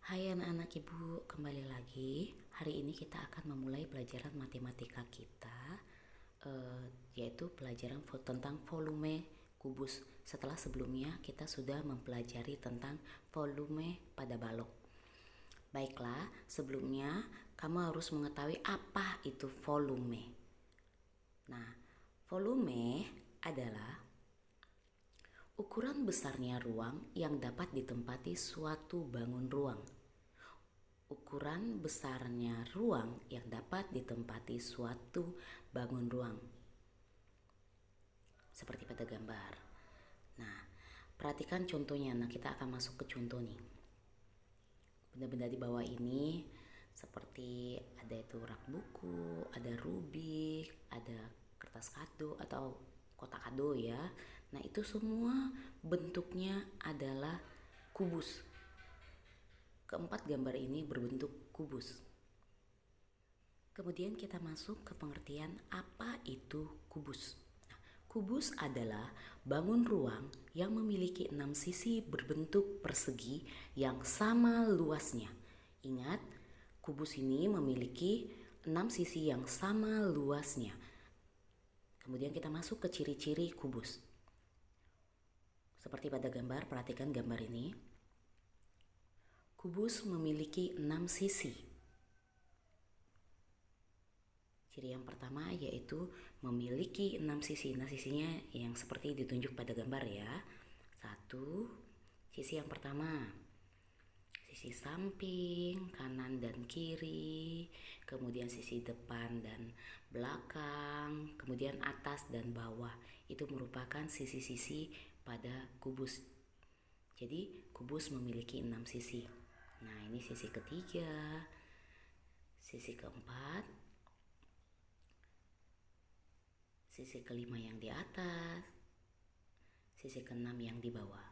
Hai anak-anak ibu, kembali lagi. Hari ini kita akan memulai pelajaran matematika kita, yaitu pelajaran tentang volume kubus. Setelah sebelumnya kita sudah mempelajari tentang volume pada balok. Baiklah, sebelumnya kamu harus mengetahui apa itu volume. Nah, volume adalah ukuran besarnya ruang yang dapat ditempati suatu bangun ruang. Ukuran besarnya ruang yang dapat ditempati suatu bangun ruang. Seperti pada gambar. Nah, perhatikan contohnya. Nah, kita akan masuk ke contoh nih. Benda-benda di bawah ini seperti ada itu rak buku, ada rubik, ada kertas kado atau kotak kado ya. Nah, itu semua bentuknya adalah kubus. Keempat gambar ini berbentuk kubus. Kemudian kita masuk ke pengertian apa itu kubus. Nah, kubus adalah bangun ruang yang memiliki 6 sisi berbentuk persegi yang sama luasnya. Ingat, kubus ini memiliki 6 sisi yang sama luasnya. Kemudian kita masuk ke ciri-ciri kubus. Seperti pada gambar, perhatikan gambar ini. Kubus memiliki 6 sisi. Ciri yang pertama yaitu memiliki 6 sisi. Nah, sisinya yang seperti ditunjuk pada gambar ya. 1, sisi yang pertama. Sisi samping, kanan dan kiri. Kemudian sisi depan dan belakang. Kemudian atas dan bawah. Itu merupakan sisi-sisi pada kubus. Jadi kubus memiliki 6 sisi. Nah, ini sisi ketiga, sisi keempat, sisi kelima yang di atas, sisi keenam yang di bawah.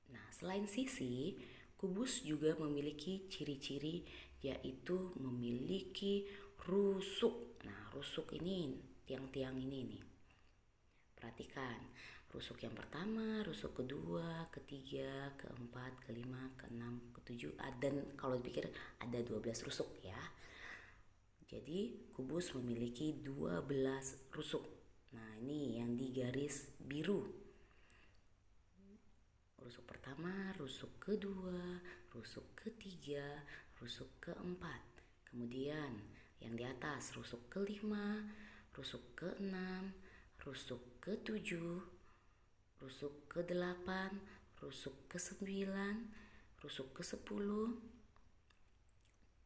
Nah, selain sisi, kubus juga memiliki ciri-ciri yaitu memiliki rusuk. Nah, rusuk ini tiang-tiang ini nih. Perhatikan, rusuk yang pertama, rusuk kedua, ketiga, keempat, kelima, keenam, ketujuh, dan kalau dipikir ada 12 rusuk ya. Jadi kubus memiliki 12 rusuk. Nah, ini yang di garis biru. Rusuk pertama, rusuk kedua, rusuk ketiga, rusuk keempat. Kemudian yang di atas rusuk kelima, rusuk keenam, rusuk ke-7, rusuk ke-8, rusuk ke-9, rusuk ke-10,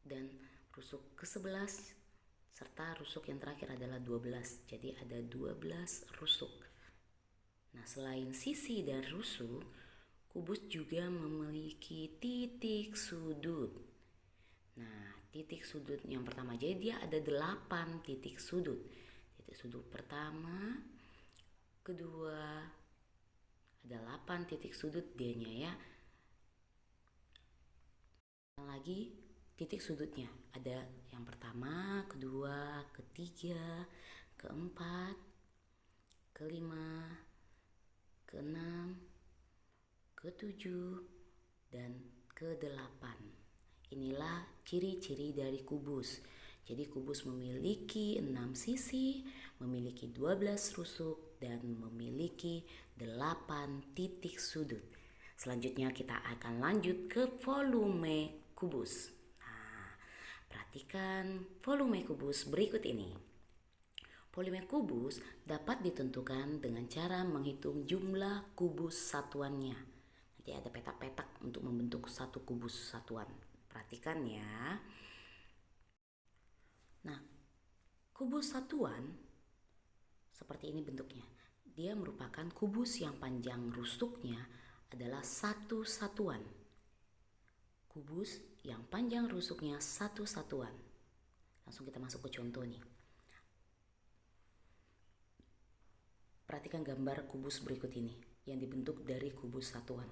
dan rusuk ke-11, serta rusuk yang terakhir adalah 12. Jadi ada 12 rusuk. Nah, selain sisi dan rusuk, kubus juga memiliki titik sudut. Nah, titik sudut yang pertama, jadi dia ada 8 titik sudut. Titik sudut pertama, kedua, ada 8 titik sudut dianya ya. Lagi titik sudutnya ada yang pertama, kedua, ketiga, keempat, kelima, keenam, ke-7, dan ke-8. Inilah ciri-ciri dari kubus. Jadi kubus memiliki 6 sisi, memiliki 12 rusuk, dan memiliki 8 titik sudut. Selanjutnya kita akan lanjut ke volume kubus. Nah, perhatikan volume kubus berikut ini. Volume kubus dapat ditentukan dengan cara menghitung jumlah kubus satuannya. Nanti ada petak-petak untuk membentuk satu kubus satuan. Perhatikan ya. Nah, kubus satuan seperti ini bentuknya. Dia merupakan kubus yang panjang rusuknya adalah satu satuan. Kubus yang panjang rusuknya satu satuan. Langsung kita masuk ke contoh nih. Perhatikan gambar kubus berikut ini yang dibentuk dari kubus satuan.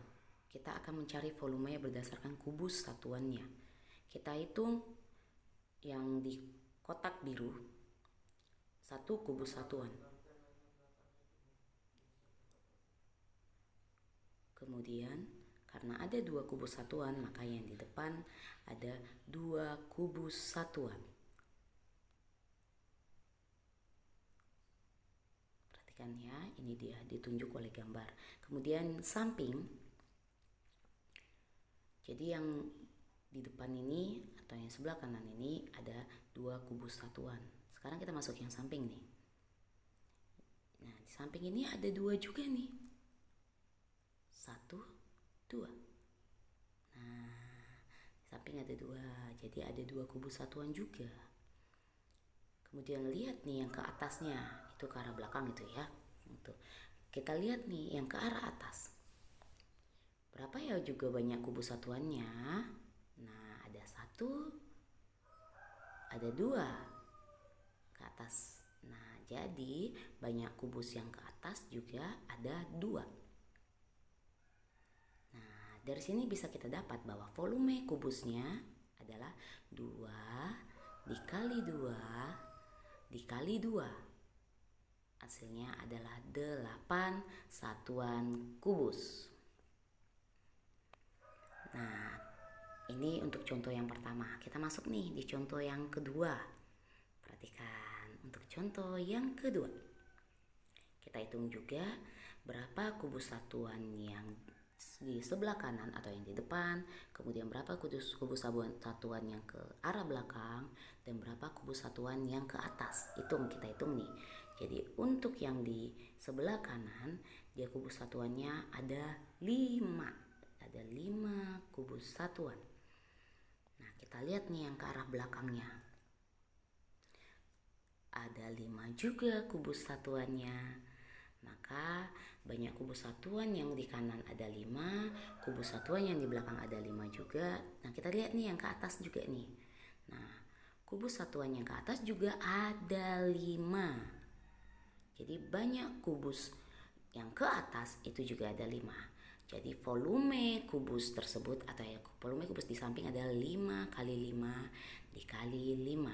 Kita akan mencari volumenya berdasarkan kubus satuannya. Kita hitung yang di kotak biru, satu kubus satuan. Kemudian Karena ada 2 kubus satuan, maka yang di depan ada 2 kubus satuan. Perhatikan ya, ini dia ditunjuk oleh gambar. Kemudian samping, jadi yang di depan ini atau yang sebelah kanan ini ada 2 kubus satuan. Sekarang kita masuk yang samping nih. Nah, di samping ini ada 2 juga nih. 1, 2. Nah, di samping ada 2. Jadi ada 2 kubus satuan juga. Kemudian lihat nih yang ke atasnya, itu ke arah belakang itu ya. Kita lihat nih yang ke arah atas. Berapa ya juga banyak kubus satuannya? Nah, ada 1, ada 2 ke atas. Nah, jadi banyak kubus yang ke atas juga ada 2. Nah, dari sini bisa kita dapat bahwa volume kubusnya adalah 2 dikali 2 dikali 2. Hasilnya adalah 8 satuan kubus. Nah, ini untuk contoh yang pertama. Kita masuk nih di contoh yang kedua. Perhatikan untuk contoh yang kedua. Kita hitung juga berapa kubus satuan yang di sebelah kanan atau yang di depan, kemudian berapa kubus satuan yang ke arah belakang, dan berapa kubus satuan yang ke atas. Kita hitung nih. Jadi untuk yang di sebelah kanan, dia kubus satuannya ada 5. Ada 5 kubus satuan. Nah, kita lihat nih yang ke arah belakangnya. Ada 5 juga kubus satuannya. Maka banyak kubus satuan yang di kanan ada 5, kubus satuan yang di belakang ada 5 juga. Nah, kita lihat nih yang ke atas juga nih. Nah, kubus satuan yang ke atas juga ada 5. Jadi banyak kubus yang ke atas itu juga ada 5. Jadi volume kubus tersebut atau ya volume kubus di samping adalah 5 kali 5 dikali 5.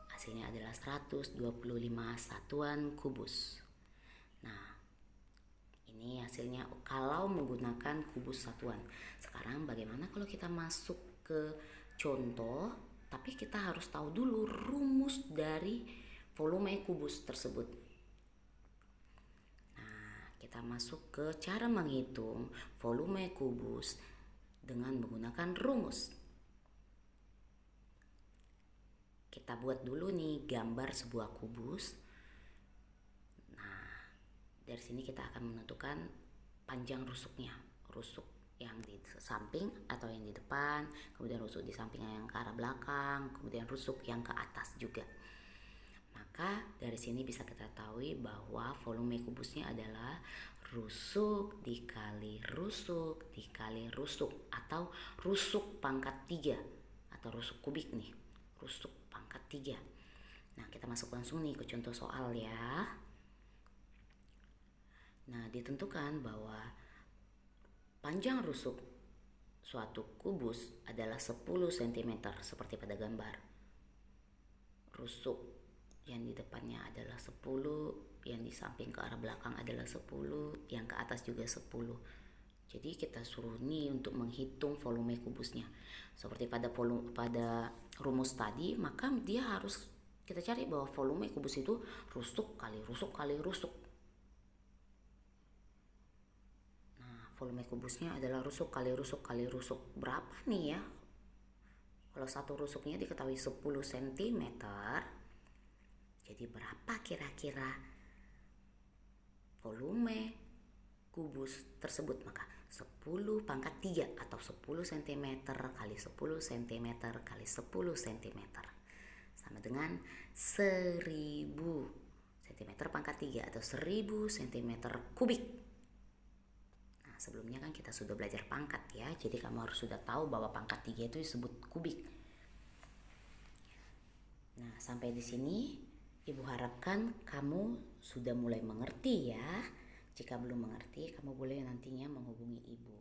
Hasilnya adalah 125 satuan kubus. Nah, ini hasilnya kalau menggunakan kubus satuan. Sekarang bagaimana kalau kita masuk ke contoh, tapi kita harus tahu dulu rumus dari volume kubus tersebut. Nah, kita masuk ke cara menghitung volume kubus dengan menggunakan rumus. Kita buat dulu nih gambar sebuah kubus. Nah, dari sini kita akan menentukan panjang rusuknya. Rusuk yang di samping atau yang di depan, kemudian rusuk di samping yang ke arah belakang, kemudian rusuk yang ke atas juga. Maka dari sini bisa kita tahu bahwa volume kubusnya adalah rusuk dikali rusuk dikali rusuk atau rusuk pangkat 3 atau rusuk kubik nih, rusuk pangkat 3. Nah, kita masuk langsung nih ke contoh soal ya. Nah, ditentukan bahwa panjang rusuk suatu kubus adalah 10 cm seperti pada gambar. Rusuk yang di depannya adalah 10, yang di samping ke arah belakang adalah 10, yang ke atas juga 10. Jadi kita suruh nih untuk menghitung volume kubusnya. Seperti pada rumus tadi, maka dia harus kita cari bahwa volume kubus itu rusuk kali rusuk kali rusuk. Nah, volume kubusnya adalah rusuk kali rusuk kali rusuk. Berapa nih ya? Kalau satu rusuknya diketahui 10 cm, jadi berapa kira-kira volume kubus tersebut? Maka 10 pangkat 3 atau 10 cm kali 10 cm kali 10 cm sama dengan 1000 cm pangkat 3 atau 1000 cm kubik. Nah, sebelumnya kan kita sudah belajar pangkat ya, jadi kamu harus sudah tahu bahwa pangkat 3 itu disebut kubik. Nah, sampai di sini Ibu harapkan kamu sudah mulai mengerti ya. Jika belum mengerti, kamu boleh nantinya menghubungi Ibu.